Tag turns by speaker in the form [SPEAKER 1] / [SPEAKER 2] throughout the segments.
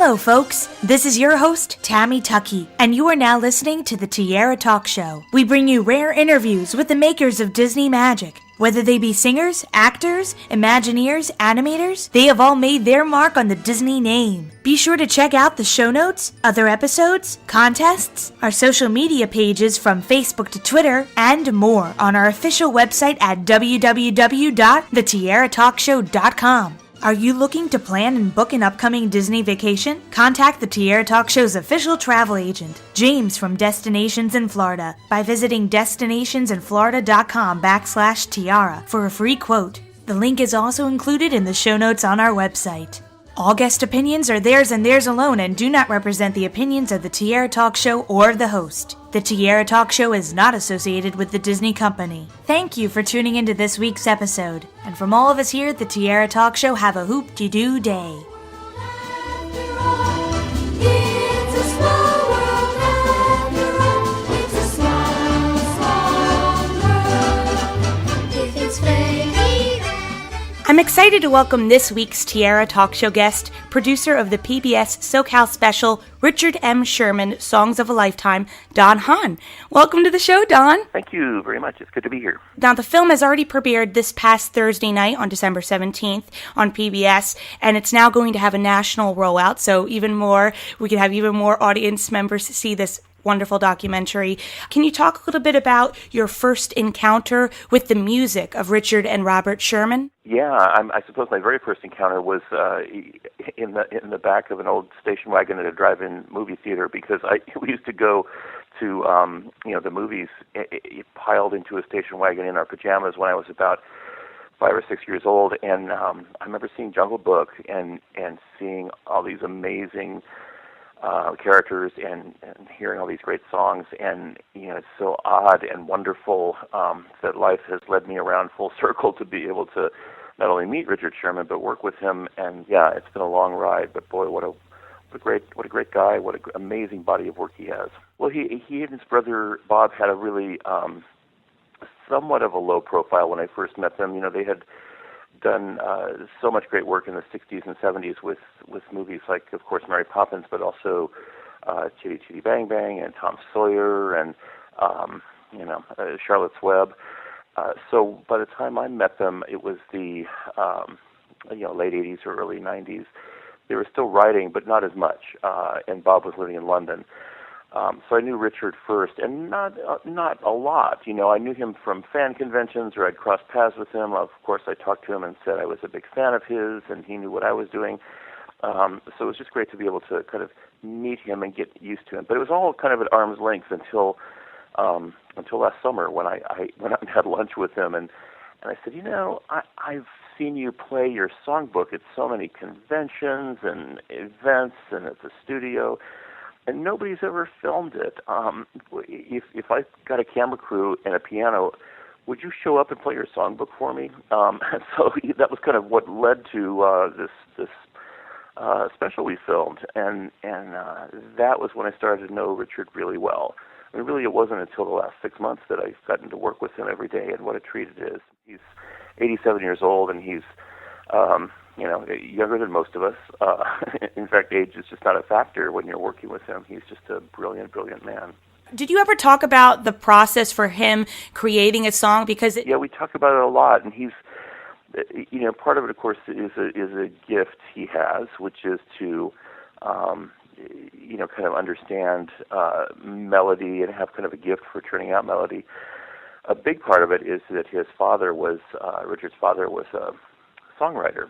[SPEAKER 1] Hello, folks. This is your host, Tammy Tuckey, and you are now listening to the Tiara Talk Show. We bring you rare interviews with the makers of Disney magic. Whether they be singers, actors, Imagineers, animators, they have all made their mark on the Disney name. Be sure to check out the show notes, other episodes, contests, our social media pages from Facebook to Twitter, and more on our official website at www.thetiaratalkshow.com. Are you looking to plan and book an upcoming Disney vacation? Contact the Tiara Talk Show's official travel agent, James from Destinations in Florida, by visiting destinationsinflorida.com/tiara for a free quote. The link is also included in the show notes on our website. All guest opinions are theirs and theirs alone and do not represent the opinions of the Tiara Talk Show or the host. The Tiara Talk Show is not associated with the Disney Company. Thank you for tuning into this week's episode. And from all of us here at the Tiara Talk Show, have a hoop-de-doo day. I'm excited to welcome this week's Tiara Talk Show guest, producer of the PBS SoCal special, Richard M. Sherman, Songs of a Lifetime, Don Hahn. Welcome to the show, Don.
[SPEAKER 2] Thank you very much. It's good to be here.
[SPEAKER 1] Now, the film has already premiered this past Thursday night on December 17th on PBS, and it's now going to have a national rollout, so we can have even more audience members see this wonderful documentary. Can you talk a little bit about your first encounter with the music of Richard and Robert Sherman?
[SPEAKER 2] Yeah, I suppose my very first encounter was in the back of an old station wagon at a drive-in movie theater, because we used to go to the movies piled into a station wagon in our pajamas when I was about 5 or 6 years old, and I remember seeing Jungle Book and seeing all these amazing characters and hearing all these great songs, and it's so odd and wonderful that life has led me around full circle to be able to not only meet Richard Sherman but work with him. And yeah, it's been a long ride, but boy, what a great guy, what an amazing body of work he has. Well, he and his brother Bob had a really somewhat of a low profile when I first met them. They had done so much great work in the 60s and 70s with movies like, of course, Mary Poppins, but also Chitty Chitty Bang Bang and Tom Sawyer and, Charlotte's Web. So by the time I met them, it was the late 80s or early 90s. They were still writing, but not as much, and Bob was living in London. So I knew Richard first, and not a lot. I knew him from fan conventions, or I'd crossed paths with him. Of course, I talked to him and said I was a big fan of his, and he knew what I was doing. So it was just great to be able to kind of meet him and get used to him. But it was all kind of at arm's length until last summer when I went out and had lunch with him, and I said, I've seen you play your songbook at so many conventions and events and at the studio, and nobody's ever filmed it. If I got a camera crew and a piano, would you show up and play your songbook for me? So that was kind of what led to this special we filmed, and that was when I started to know Richard really well. I mean, really, it wasn't until the last 6 months that I've gotten to work with him every day, and what a treat it is. He's 87 years old, and he's younger than most of us. In fact, age is just not a factor when you're working with him. He's just a brilliant, brilliant man.
[SPEAKER 1] Did you ever talk about the process for him creating a song?
[SPEAKER 2] Yeah, we talk about it a lot, and he's, part of it, of course, is a gift he has, which is to, kind of understand melody and have kind of a gift for turning out melody. A big part of it is that his father was, Richard's father was a songwriter.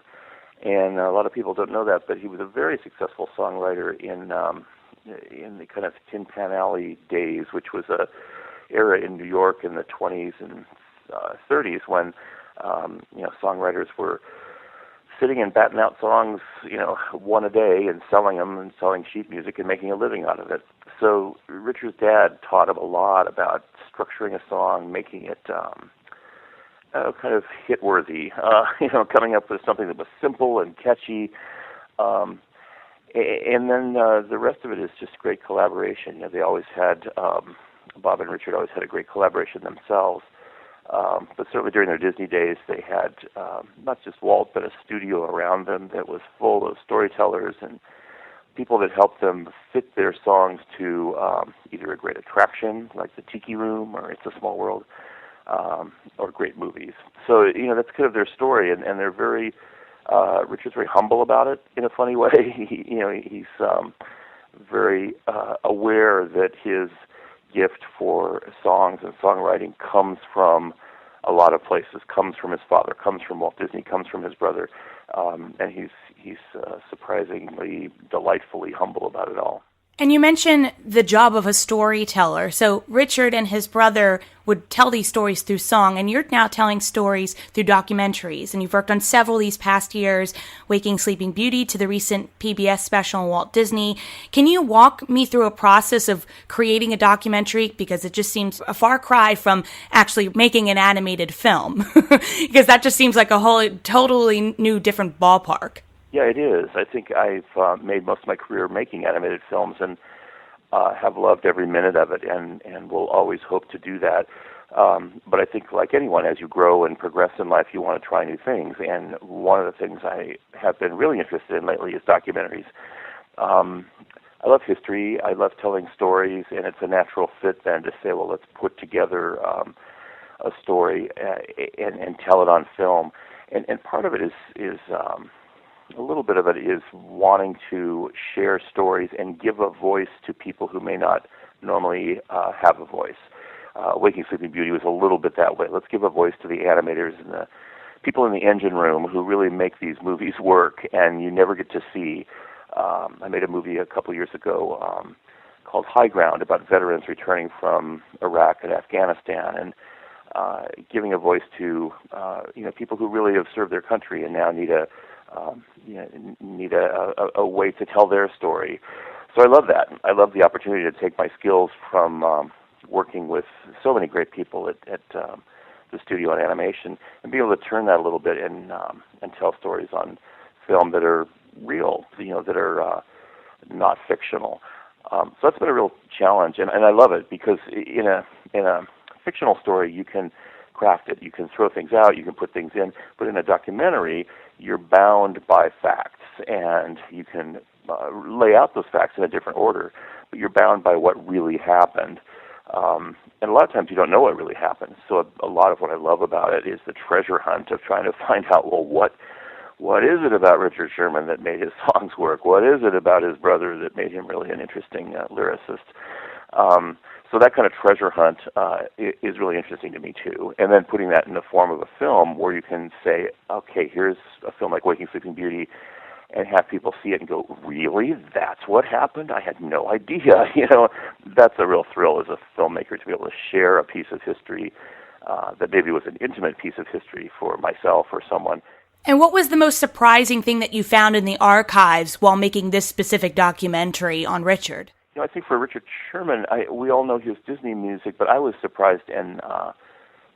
[SPEAKER 2] And a lot of people don't know that, but he was a very successful songwriter in the kind of Tin Pan Alley days, which was a era in New York in the 20s and 30s when songwriters were sitting and batting out songs, one a day and selling them and selling sheet music and making a living out of it. So Richard's dad taught him a lot about structuring a song, making it kind of hit-worthy, coming up with something that was simple and catchy. And then the rest of it is just great collaboration. They always had, Bob and Richard always had a great collaboration themselves. But certainly during their Disney days, they had not just Walt, but a studio around them that was full of storytellers and people that help them fit their songs to either a great attraction, like the Tiki Room or It's a Small World, or great movies. So, that's kind of their story, and they're very, Richard's very humble about it in a funny way. He's very aware that his gift for songs and songwriting comes from a lot of places, comes from his father, comes from Walt Disney, comes from his brother, and he's surprisingly, delightfully humble about it all.
[SPEAKER 1] And you mentioned the job of a storyteller. So Richard and his brother would tell these stories through song, and you're now telling stories through documentaries. And you've worked on several these past years, Waking Sleeping Beauty to the recent PBS special on Walt Disney. Can you walk me through a process of creating a documentary? Because it just seems a far cry from actually making an animated film. Because that just seems like a whole totally new, different ballpark.
[SPEAKER 2] Yeah, it is. I think I've made most of my career making animated films and have loved every minute of it and will always hope to do that. But I think like anyone, as you grow and progress in life, you want to try new things. And one of the things I have been really interested in lately is documentaries. I love history. I love telling stories, and it's a natural fit then to say, well, let's put together a story and tell it on film. And part of it is a little bit of it is wanting to share stories and give a voice to people who may not normally have a voice. Waking Sleeping Beauty was a little bit that way. Let's give a voice to the animators and the people in the engine room who really make these movies work, and you never get to see. I made a movie a couple years ago called High Ground about veterans returning from Iraq and Afghanistan, and giving a voice to people who really have served their country and now need a way to tell their story. So I love that. I love the opportunity to take my skills from working with so many great people at the studio on animation and be able to turn that a little bit and tell stories on film that are real, that are not fictional. So that's been a real challenge, and I love it because in a fictional story you can craft it, you can throw things out, you can put things in, but in a documentary you're bound by facts, and you can lay out those facts in a different order, but you're bound by what really happened. And a lot of times you don't know what really happened. So a lot of what I love about it is the treasure hunt of trying to find out, well, what is it about Richard Sherman that made his songs work? What is it about his brother that made him really an interesting lyricist? So that kind of treasure hunt is really interesting to me too. And then putting that in the form of a film where you can say, okay, here's a film like Waking Sleeping Beauty, and have people see it and go, really? That's what happened? I had no idea. That's a real thrill as a filmmaker to be able to share a piece of history that maybe was an intimate piece of history for myself or someone.
[SPEAKER 1] And what was the most surprising thing that you found in the archives while making this specific documentary on Richard?
[SPEAKER 2] I think for Richard Sherman, we all know his Disney music, but I was surprised and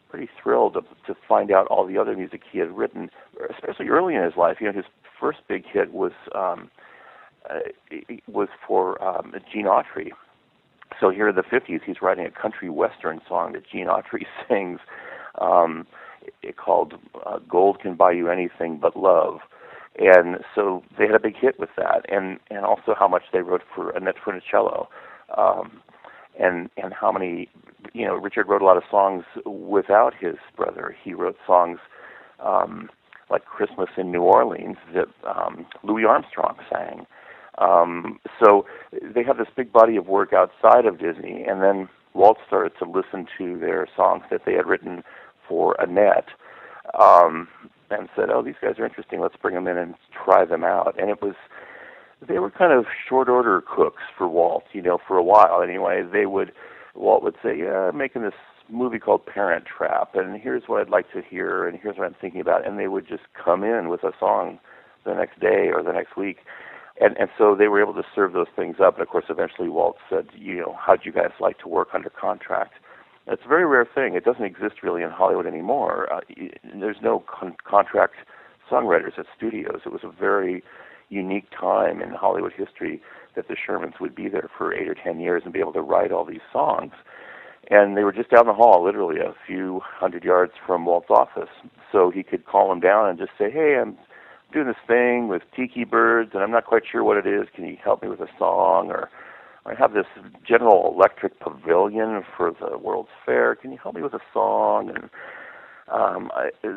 [SPEAKER 2] pretty thrilled to find out all the other music he had written, especially early in his life. His first big hit was for Gene Autry. So here in the 50s, he's writing a country western song that Gene Autry sings, called "Gold Can Buy You Anything But Love." And so they had a big hit with that, and also how much they wrote for Annette Funicello, and how many, Richard wrote a lot of songs without his brother. He wrote songs like Christmas in New Orleans that Louis Armstrong sang. So they have this big body of work outside of Disney, and then Walt started to listen to their songs that they had written for Annette, and said, oh, these guys are interesting, let's bring them in and try them out. And they were kind of short order cooks for Walt, for a while anyway. Walt would say, yeah, I'm making this movie called Parent Trap, and here's what I'd like to hear, and here's what I'm thinking about, and they would just come in with a song the next day or the next week. And so they were able to serve those things up, and of course eventually Walt said, how'd you guys like to work under contract? It's a very rare thing. It doesn't exist really in Hollywood anymore. There's no contract songwriters at studios. It was a very unique time in Hollywood history that the Shermans would be there for 8 or 10 years and be able to write all these songs. And they were just down the hall, literally a few hundred yards from Walt's office. So he could call them down and just say, hey, I'm doing this thing with tiki birds, and I'm not quite sure what it is. Can you help me with a song? Or I have this General Electric pavilion for the World's Fair. Can you help me with a song? And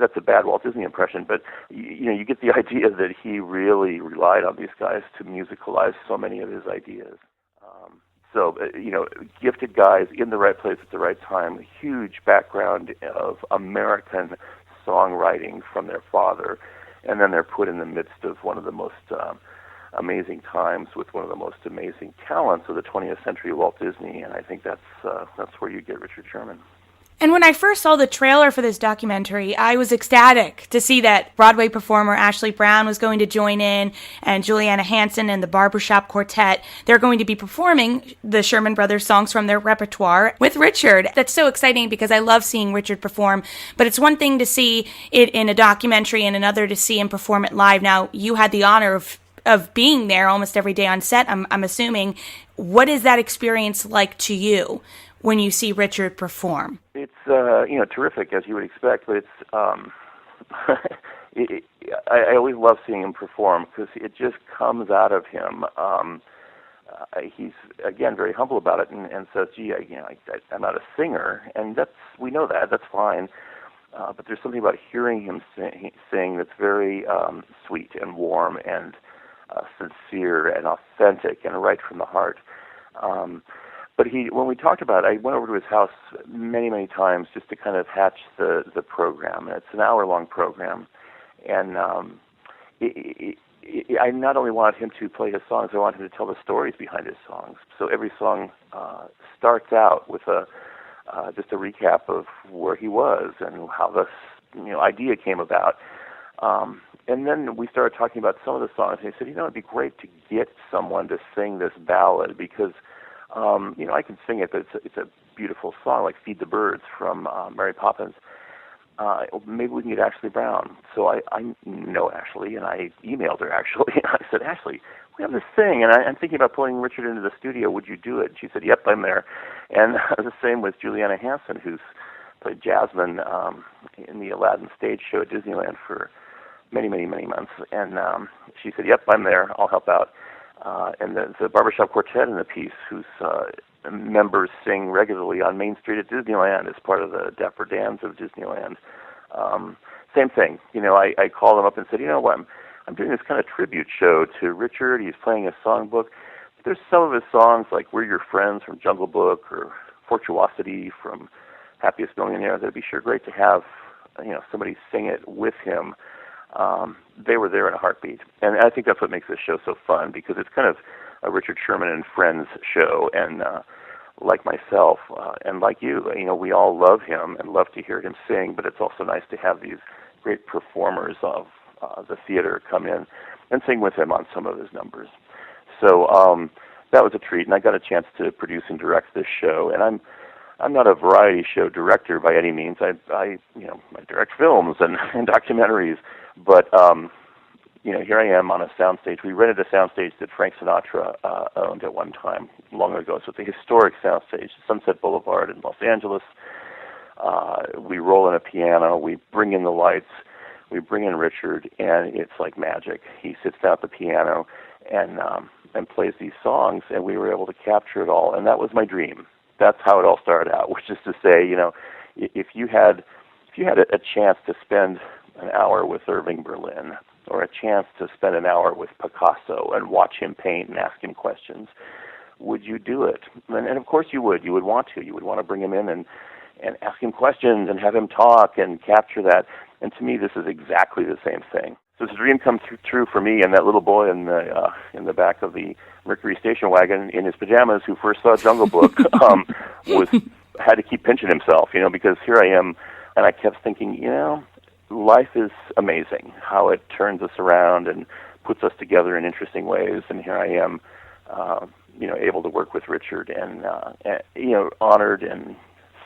[SPEAKER 2] that's a bad Walt Disney impression, but you get the idea that he really relied on these guys to musicalize so many of his ideas. Gifted guys in the right place at the right time, a huge background of American songwriting from their father, and then they're put in the midst of one of the most amazing times with one of the most amazing talents of the 20th century, Walt Disney, and I think that's where you get Richard Sherman.
[SPEAKER 1] And when I first saw the trailer for this documentary, I was ecstatic to see that Broadway performer Ashley Brown was going to join in, and Juliana Hanson and the Barbershop Quartet. They're going to be performing the Sherman Brothers songs from their repertoire with Richard. That's so exciting because I love seeing Richard perform, but it's one thing to see it in a documentary and another to see him perform it live. Now, you had the honor of being there almost every day on set, I'm assuming. What is that experience like to you when you see Richard perform?
[SPEAKER 2] It's terrific, as you would expect, but it's I always love seeing him perform because it just comes out of him. He's again very humble about it and says, "Gee, I'm not a singer," and we know that's fine. But there's something about hearing him sing that's very sweet and warm and sincere and authentic and right from the heart. But when we talked about it, I went over to his house many, many times just to kind of hatch the program. It's an hour-long program. And I not only wanted him to play his songs, I wanted him to tell the stories behind his songs. So every song starts out with just a recap of where he was and how this idea came about. And then we started talking about some of the songs, and he said, it'd be great to get someone to sing this ballad because I can sing it, but it's a beautiful song, like Feed the Birds from Mary Poppins. Maybe we can get Ashley Brown. So I know Ashley, and I emailed her, actually, and I said, Ashley, we have this thing, and I'm thinking about pulling Richard into the studio. Would you do it? She said, yep, I'm there. And the same with Juliana Hanson, who's played Jasmine in the Aladdin stage show at Disneyland for many, many, many months. And she said, yep, I'm there. I'll help out. And the Barbershop Quartet in the piece, whose members sing regularly on Main Street at Disneyland as part of the Dapper Dans of Disneyland. Same thing. I called them up and said, what, I'm doing this kind of tribute show to Richard. He's playing a songbook. There's some of his songs, like We're Your Friends from Jungle Book or Fortuosity from Happiest Millionaire. That'd be sure great to have, somebody sing it with him. They were there in a heartbeat. And I think that's what makes this show so fun, because it's kind of a Richard Sherman and Friends show. And like myself and like you, we all love him and love to hear him sing, but it's also nice to have these great performers of the theater come in and sing with him on some of his numbers. So that was a treat, and I got a chance to produce and direct this show. And I'm not a variety show director by any means. I direct films and documentaries. But, here I am on a soundstage. We rented a soundstage that Frank Sinatra owned at one time, long ago. So it's a historic soundstage, Sunset Boulevard in Los Angeles. We roll in a piano. We bring in the lights. We bring in Richard, and it's like magic. He sits down at the piano and plays these songs, and we were able to capture it all. And that was my dream. That's how it all started out, which is to say, if you had a chance to spend an hour with Irving Berlin, or a chance to spend an hour with Picasso and watch him paint and ask him questions, would you do it? And of course you would. You would want to. You would want to bring him in and ask him questions and have him talk and capture that. And to me, this is exactly the same thing. So it's a dream come true for me, and that little boy in the back of the Mercury station wagon in his pajamas who first saw Jungle Book had to keep pinching himself, because here I am, and I kept thinking, life is amazing, how it turns us around and puts us together in interesting ways. And here I am, able to work with Richard and honored and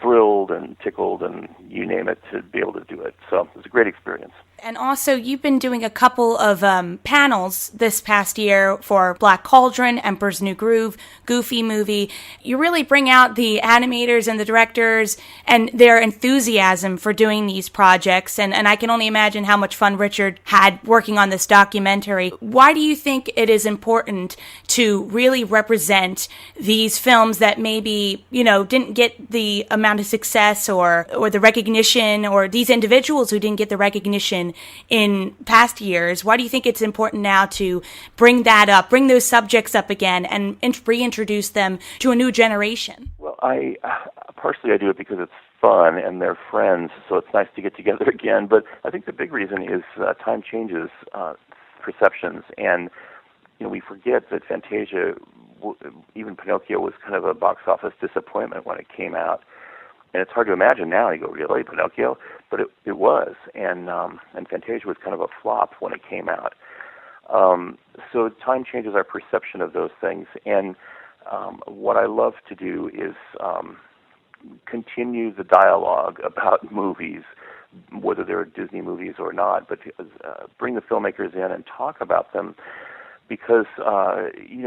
[SPEAKER 2] thrilled and tickled and you name it to be able to do it. So it was a great experience.
[SPEAKER 1] And also, you've been doing a couple of panels this past year for Black Cauldron, Emperor's New Groove, Goofy Movie. You really bring out the animators and the directors and their enthusiasm for doing these projects. And I can only imagine how much fun Richard had working on this documentary. Why do you think it is important to really represent these films that maybe, didn't get the amount of success or the recognition, or these individuals who didn't get the recognition in past years? Why do you think it's important now to bring that up, bring those subjects up again, and reintroduce them to a new generation?
[SPEAKER 2] Well, I do it because it's fun and they're friends, so it's nice to get together again. But I think the big reason is time changes perceptions, and we forget that Fantasia, even Pinocchio, was kind of a box office disappointment when it came out. And it's hard to imagine now. You go, really, Pinocchio? But it was, and Fantasia was kind of a flop when it came out. So time changes our perception of those things. And what I love to do is continue the dialogue about movies, whether they're Disney movies or not, but bring the filmmakers in and talk about them. Because,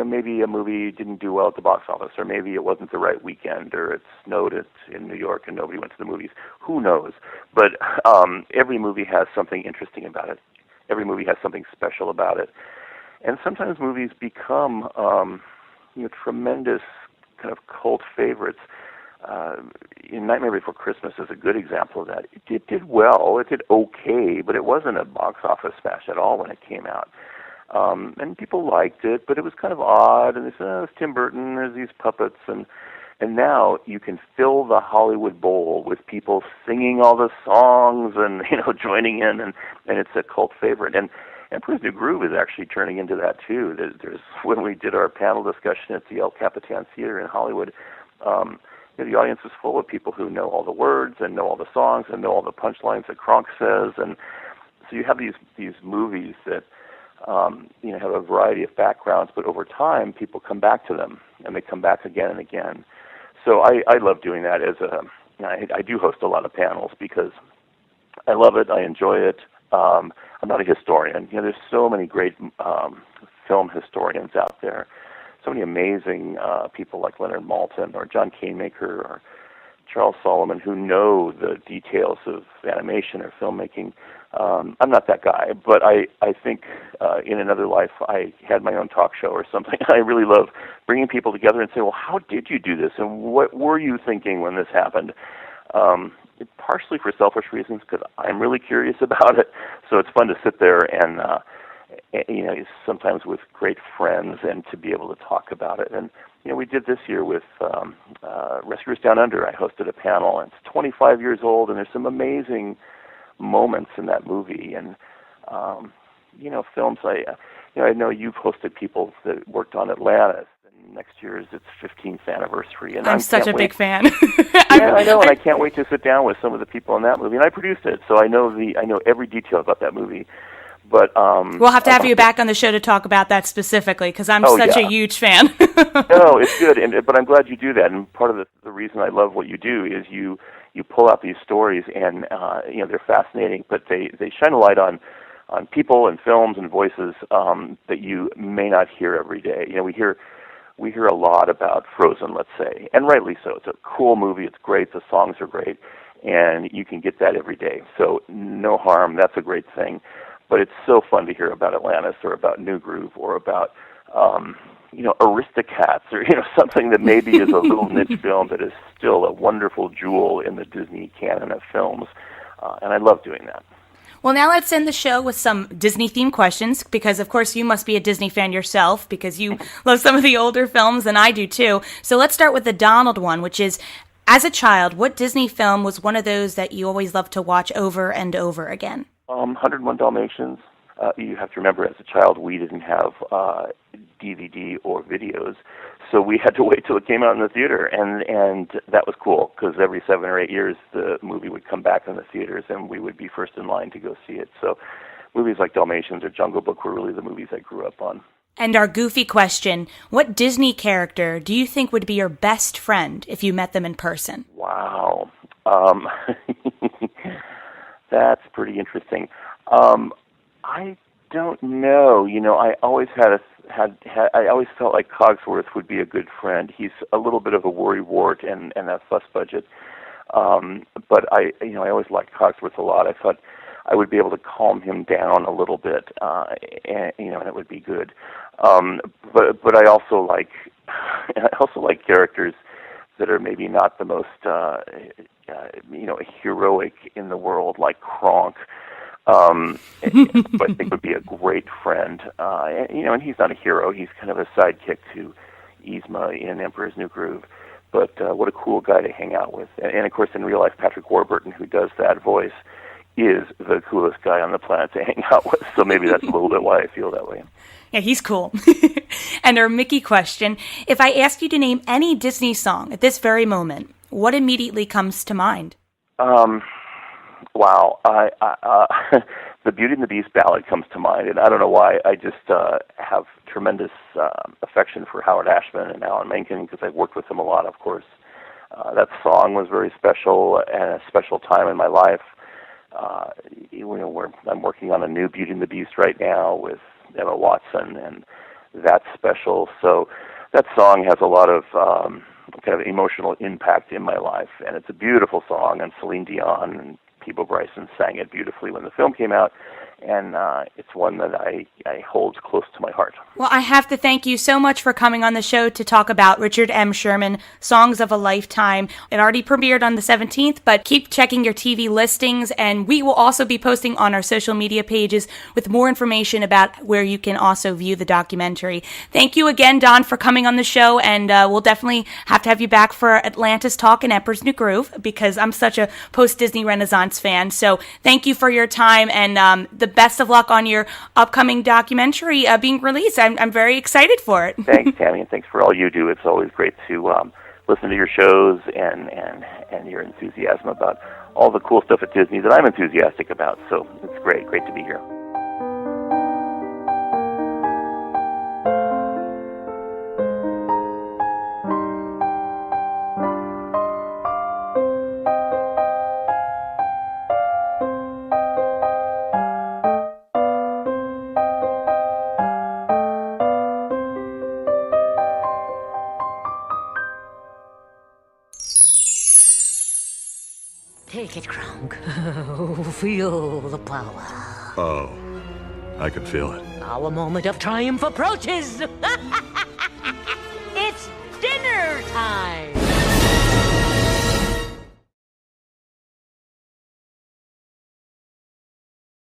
[SPEAKER 2] maybe a movie didn't do well at the box office, or maybe it wasn't the right weekend, or it snowed in New York and nobody went to the movies. Who knows? But every movie has something interesting about it. Every movie has something special about it. And sometimes movies become, tremendous kind of cult favorites. Nightmare Before Christmas is a good example of that. It did well. It did okay, but it wasn't a box office smash at all when it came out. And people liked it, but it was kind of odd, and they said, it's Tim Burton, there's these puppets, and now you can fill the Hollywood Bowl with people singing all the songs and, joining in, and it's a cult favorite. And Emperor's New Groove is actually turning into that, too. There's when we did our panel discussion at the El Capitan Theater in Hollywood, the audience was full of people who know all the words and know all the songs and know all the punchlines that Kronk says, and so you have these movies that have a variety of backgrounds, but over time, people come back to them, and they come back again and again. So I love doing that. I do host a lot of panels because I love it. I enjoy it. I'm not a historian. There's so many great film historians out there. So many amazing people like Leonard Maltin or John Canemaker or Charles Solomon who know the details of animation or filmmaking. I'm not that guy, but I think in another life I had my own talk show or something. I really love bringing people together and saying, well, how did you do this? And what were you thinking when this happened? Partially for selfish reasons, because I'm really curious about it. So it's fun to sit there and sometimes with great friends and to be able to talk about it. And we did this year with Rescuers Down Under. I hosted a panel, and it's 25 years old, and there's some amazing moments in that movie. And films. I know you've hosted people that worked on Atlantis. And next year is its 15th anniversary, and
[SPEAKER 1] I'm such a big fan.
[SPEAKER 2] Yeah, I know, and I can't wait to sit down with some of the people in that movie. And I produced it, so I know every detail about that movie. But
[SPEAKER 1] we'll have to have you back on the show to talk about that specifically, because I'm such a huge fan.
[SPEAKER 2] No, it's good, but I'm glad you do that. And part of the reason I love what you do is you pull out these stories, and they're fascinating, but they shine a light on people and films and voices that you may not hear every day. We hear a lot about Frozen, let's say, and rightly so. It's a cool movie. It's great. The songs are great, and you can get that every day. So no harm. That's a great thing. But it's so fun to hear about Atlantis or about New Groove or about, Aristocats or, something that maybe is a little niche film that is still a wonderful jewel in the Disney canon of films. And I love doing that.
[SPEAKER 1] Well, now let's end the show with some Disney-themed questions, because, of course, you must be a Disney fan yourself, because you love some of the older films, and I do, too. So let's start with the Donald one, which is, as a child, what Disney film was one of those that you always loved to watch over and over again?
[SPEAKER 2] 101 Dalmatians. You have to remember, as a child, we didn't have DVD or videos, so we had to wait till it came out in the theater, and that was cool, because every 7 or 8 years the movie would come back in the theaters, and we would be first in line to go see it. So movies like Dalmatians or Jungle Book were really the movies I grew up on.
[SPEAKER 1] And our goofy question, what Disney character do you think would be your best friend if you met them in person?
[SPEAKER 2] Wow. That's pretty interesting. I don't know. I always I always felt like Cogsworth would be a good friend. He's a little bit of a worrywart and a fuss budget. But I always liked Cogsworth a lot. I thought I would be able to calm him down a little bit, and it would be good. But I also like characters that are maybe not the most heroic in the world, like Kronk. But I think would be a great friend. And he's not a hero; he's kind of a sidekick to Yzma in Emperor's New Groove. But what a cool guy to hang out with. And of course, in real life, Patrick Warburton, who does that voice, is the coolest guy on the planet to hang out with. So maybe that's a little bit why I feel that way.
[SPEAKER 1] Yeah, he's cool. And our Mickey question, if I asked you to name any Disney song at this very moment, what immediately comes to mind?
[SPEAKER 2] Wow. The Beauty and the Beast ballad comes to mind, and I don't know why. I just have tremendous affection for Howard Ashman and Alan Menken because I've worked with them a lot, of course. That song was very special and a special time in my life. I'm working on a new Beauty and the Beast right now with Emma Watson, and that's special. So that song has a lot of kind of emotional impact in my life, and it's a beautiful song, and Celine Dion and Peabo Bryson sang it beautifully when the film came out, and it's one that I hold close to my heart.
[SPEAKER 1] Well, I have to thank you so much for coming on the show to talk about Richard M. Sherman, Songs of a Lifetime. It already premiered on the 17th, but keep checking your TV listings, and we will also be posting on our social media pages with more information about where you can also view the documentary. Thank you again, Don, for coming on the show, and we'll definitely have to have you back for Atlantis Talk and Emperor's New Groove, because I'm such a post-Disney Renaissance fan. So thank you for your time, and the best of luck on your upcoming documentary being released. I'm very excited for it.
[SPEAKER 2] Thanks, Tammy, and thanks for all you do. It's always great to listen to your shows and your enthusiasm about all the cool stuff at Disney that I'm enthusiastic about. So it's great to be here.
[SPEAKER 3] Take it, Kronk. Feel the power.
[SPEAKER 4] Oh, I can feel it.
[SPEAKER 3] Our moment of triumph approaches. It's dinner time.